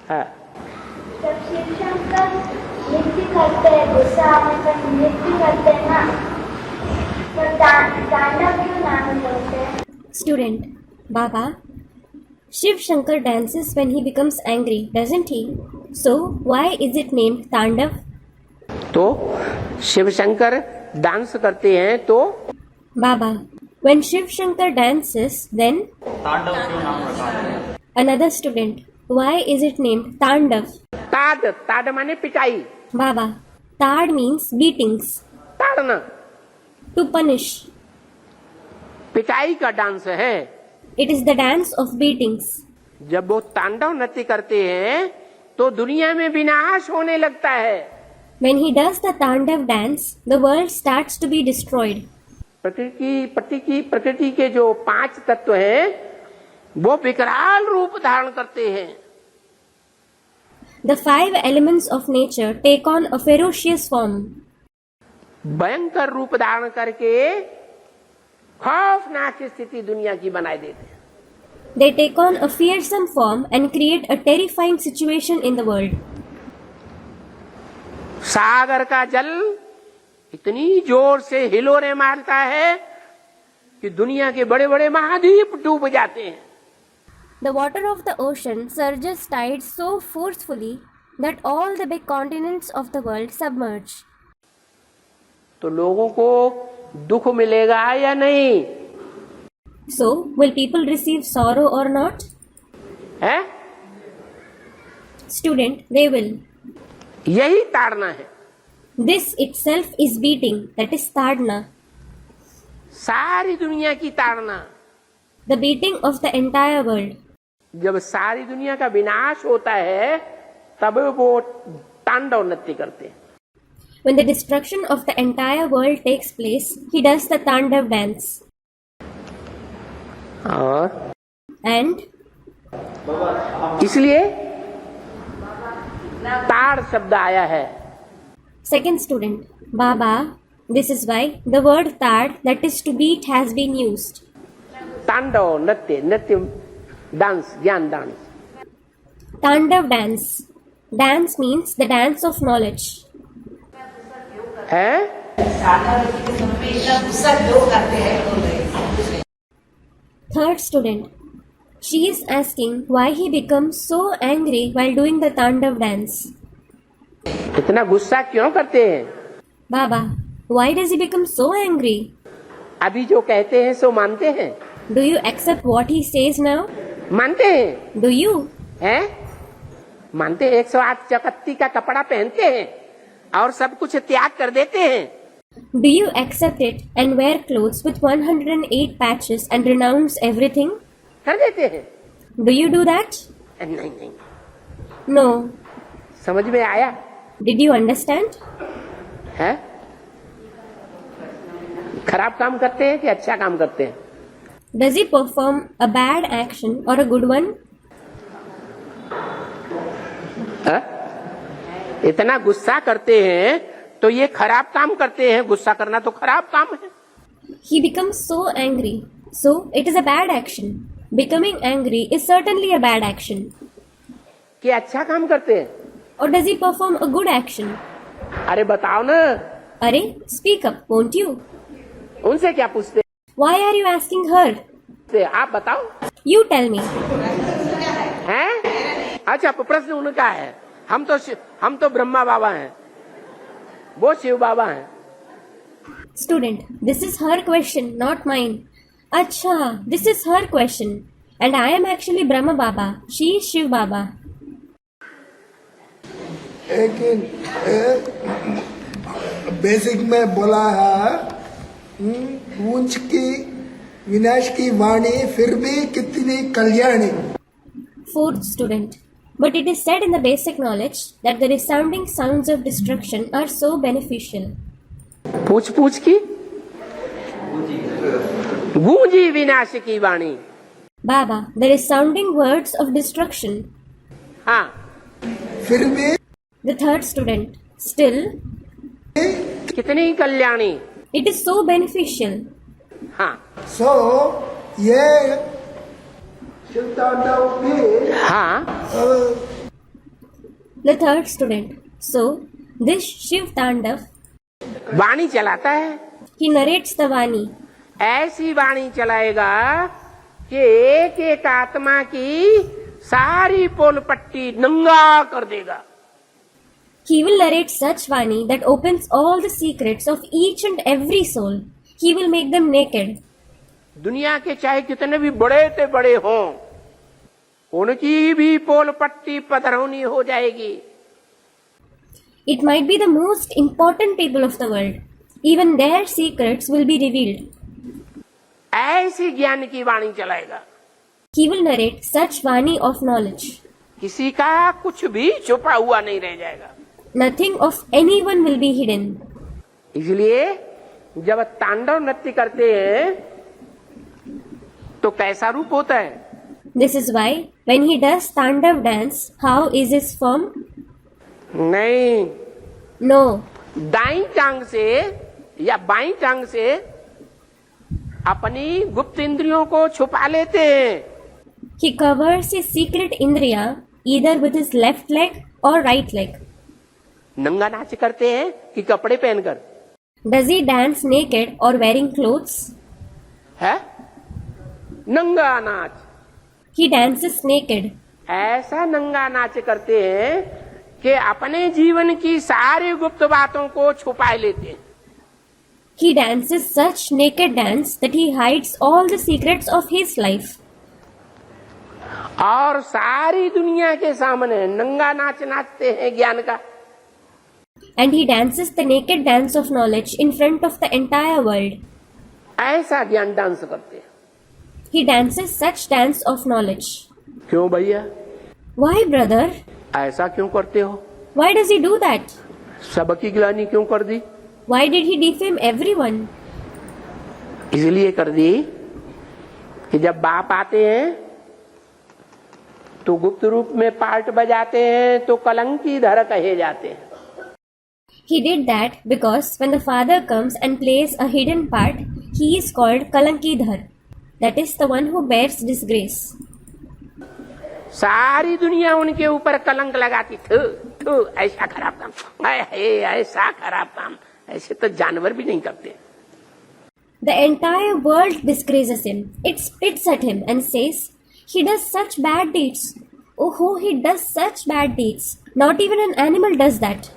हाँ। जब शिव शंकर नृत्य करते हैं, गुस्सा आने पर नृत्य करते हैं ना, तो तांडव क्यों नाम बोलते हैं? Student, Baba, Shiv Shankar dances when he becomes angry, doesn't he? So, why is it named Tandav? तो शिव शंकर डांस करते हैं तो Baba, when Shiv Shankar dances, then तांडव क्यों नाम रखा है? another student, why is it named Tandav? ताड़, ताड़ माने पिटाई, Baba, Tad means beatings, ताड़ना to punish. पिटाई का डांस है। It is the dance of beatings. जब वो तांडव नृत्य करते हैं तो दुनिया में विनाश होने लगता है। When he does the Tandav dance, the world starts to be destroyed. प्रकृति के जो 5 तत्व हैं वो विकराल रूप धारण करते हैं। The 5 elements of nature take on a ferocious form. भयंकर रूप धारण करके खौफनाक स्थिति दुनिया की बनाए देते हैं। They take on a fearsome form and create a terrifying situation in the world. सागर का जल इतनी जोर से हिलोरे मारता है कि दुनिया के बड़े बड़े महाद्वीप डूब जाते हैं। The water of the ocean surges tides so forcefully that all the big continents of the world submerge. तो लोगों को दुख मिलेगा या नहीं? So, will people receive sorrow or not? है? Student, they will. यही ताड़ना है। This itself is beating, that is Tadna. सारी दुनिया की ताड़ना। The beating of the entire world. जब सारी दुनिया का विनाश होता है तब वो तांडव नृत्य करते हैं। When the destruction of the entire world takes place, he does the Tandav dance. और And इसलिए ताड़ शब्द आया है। second student, Baba, this is why the word Tad, that is to beat, has been used. तांडव नृत्य, नृत्य dance, ज्ञान dance. Tandav dance. Dance means the dance of knowledge. है? Third student, she is asking why he becomes so angry while doing the Tandav dance. इतना गुस्सा क्यों करते हैं? Baba, why does he become so angry? अभी जो कहते हैं सो मानते हैं? Do you accept what he says now? मानते हैं? Do you? हैं? मानते हैं? 108 चकत्ती का कपड़ा पहनते हैं और सब कुछ त्याग कर देते हैं। Do you accept it and wear clothes with 108 patches and renounce everything? कर देते हैं। Do you do that? नहीं नहीं, No. समझ में आया? Did you understand? है? खराब काम करते हैं कि अच्छा काम करते हैं? Does he perform a bad action or a good one? है? इतना गुस्सा करते हैं तो ये खराब काम करते हैं। गुस्सा करना तो खराब काम है। He becomes so angry. So, it is a bad action. Becoming angry is certainly a bad action. कि अच्छा काम करते हैं? Or does he perform a good action? अरे बताओ ना, Arey, speak up, won't you? उनसे क्या पूछते Why are you asking her? हैं? आप बताओ। You tell me. हैं? अच्छा, प्रश्न उनका है। हम तो ब्रह्मा बाबा हैं, वो शिव बाबा हैं। Student, this is her question, not mine. Acha, this is her question. And I am actually Brahma Baba. She is Shiv Baba. लेकिन बेसिक में बोला है ऊंच की विनाश की वाणी फिर भी कितनी Kalyani. Fourth student. But it is said in the basic knowledge that the resounding sounds of destruction are so beneficial. पूछ की गूंजी विनाश की वाणी। Baba, the resounding words of destruction. हाँ, फिर भी The third student. Still, कितनी Kalyani. it is so beneficial. हाँ सो ये शिव तांडव भी हाँ, The third student. So, this Shiv Tandav, वाणी चलाता है, he narrates the Vani. ऐसी वाणी चलाएगा कि एक एक आत्मा की सारी पोल पट्टी नंगा कर देगा. He will narrate such Vani that opens all the secrets of each and every soul. He will make them naked. दुनिया के चाहे कितने भी बड़े से बड़े हों, उनकी भी पोल पट्टी पधरौनी हो जाएगी. It might be the most important people of the world. Even their secrets will be revealed. ऐसी ज्ञान की वाणी चलाएगा. He will narrate such Vani of knowledge. किसी का कुछ भी छुपा हुआ नहीं रह जाएगा. Nothing of anyone will be hidden. इसलिए जब तांडव नृत्य करते हैं तो कैसा रूप होता है? This is why when he does Tandav dance, how is his form? नहीं, No. दाईं टांग से या बाईं टांग से अपनी गुप्त इंद्रियों को छुपा लेते हैं. He covers his secret Indriya either with his left leg or right leg. नंगा नाच करते हैं कि कपड़े पहनकर? Does he dance naked or wearing clothes? है नंगा नाच. He dances naked. ऐसा नंगा नाच करते हैं कि अपने जीवन की सारी गुप्त बातों को छुपा लेते हैं. He dances such naked dance that he hides all the secrets of his life. और सारी दुनिया के सामने नंगा नाच नाचते हैं ज्ञान का. And he dances the naked dance of knowledge in front of the entire world. ऐसा ज्ञान डांस करते हैं. He dances such dance of knowledge. क्यों भैया? Why, brother? ऐसा क्यों करते हो? Why does he do that? सबकी गिलानी क्यों कर दी? Why did he defame everyone? इसलिए कर दी कि जब बाप आते हैं तो गुप्त रूप में पार्ट बजाते हैं तो कलंकीधर कहे जाते हैं. He did that because when the father comes and plays a hidden part, he is called Kalankidhar. That is the one who bears disgrace. सारी दुनिया उनके ऊपर कलंक लगाती. थू थू ऐसा खराब काम, ऐसा खराब काम, ऐसे तो जानवर भी नहीं करते. The entire world disgraces him. It spits at him and says, he does such bad deeds. Oh, he does such bad deeds. Not even an animal does that.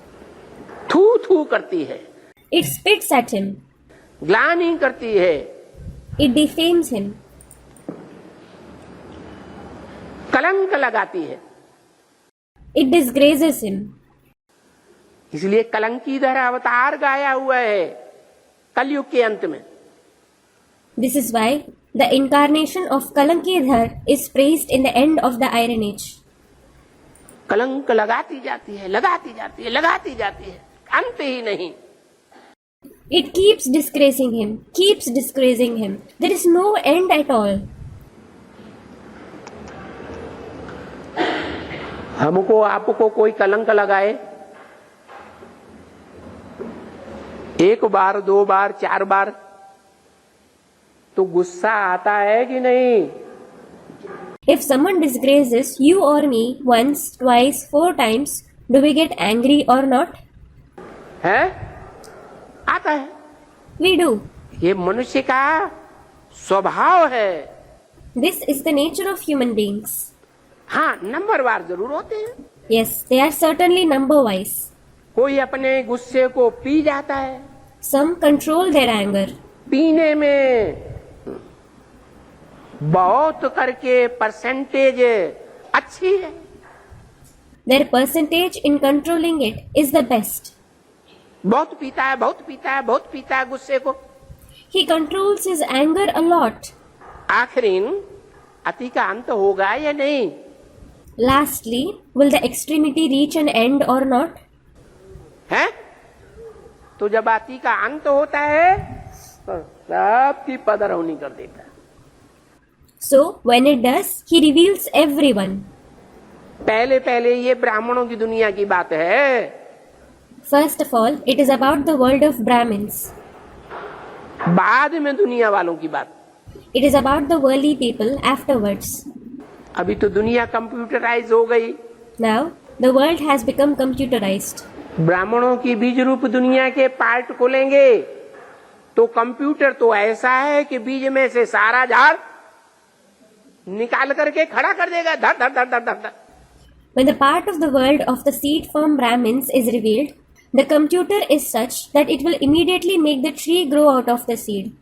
थू थू करती है, It spits at him. ग्लानि करती है, It defames him. कलंक लगाती है. It disgraces him. इसलिए कलंकीधर अवतार गाया हुआ है कलयुग के अंत में. This is why the incarnation of Kalankidhar is praised in the end of the Iron Age. कलंक लगाती जाती है, लगाती जाती है, लगाती जाती है, अंत ही नहीं. It keeps disgracing him, keeps disgracing him. There is no end at all. हमको आपको कोई कलंक लगाए, एक बार, दो बार, चार बार, तो गुस्सा आता है कि नहीं? If someone disgraces you or me once, twice, 4 times, do we get angry or not? है? आता है. We do. ये मनुष्य का स्वभाव है. This is the nature of human beings. हाँ, नंबरवार जरूर होते हैं. Yes, they are certainly number wise. कोई अपने गुस्से को पी जाता है. Some control their anger. पीने में बहुत करके परसेंटेज अच्छी है. Their percentage in controlling it is the best. बहुत पीता है, बहुत पीता है, बहुत पीता है गुस्से को. He controls his anger a lot. आखिरीन अति का अंत होगा या नहीं? Lastly, will the extremity reach an end or not? है? तो जब अति का अंत होता है तो सबकी पधरौनी कर देता है. So, when it does, he reveals everyone. पहले पहले ये ब्राह्मणों की दुनिया की बात है. First of all, it is about the world of Brahmins. बाद में दुनिया वालों की बात. It is about the worldly people afterwards. अभी तो दुनिया कंप्यूटराइज हो गई. Now, The world has become computerized. ब्राह्मणों की बीज रूप दुनिया के पार्ट खोलेंगे तो कंप्यूटर तो ऐसा है कि बीज में से सारा झाड़ निकाल करके खड़ा कर देगा, धड़ धड़ धड़ धड़ धड़ धड़। When the part of the world of the seed form Brahmins is revealed, the computer is such that it will immediately make the tree grow out of the seed.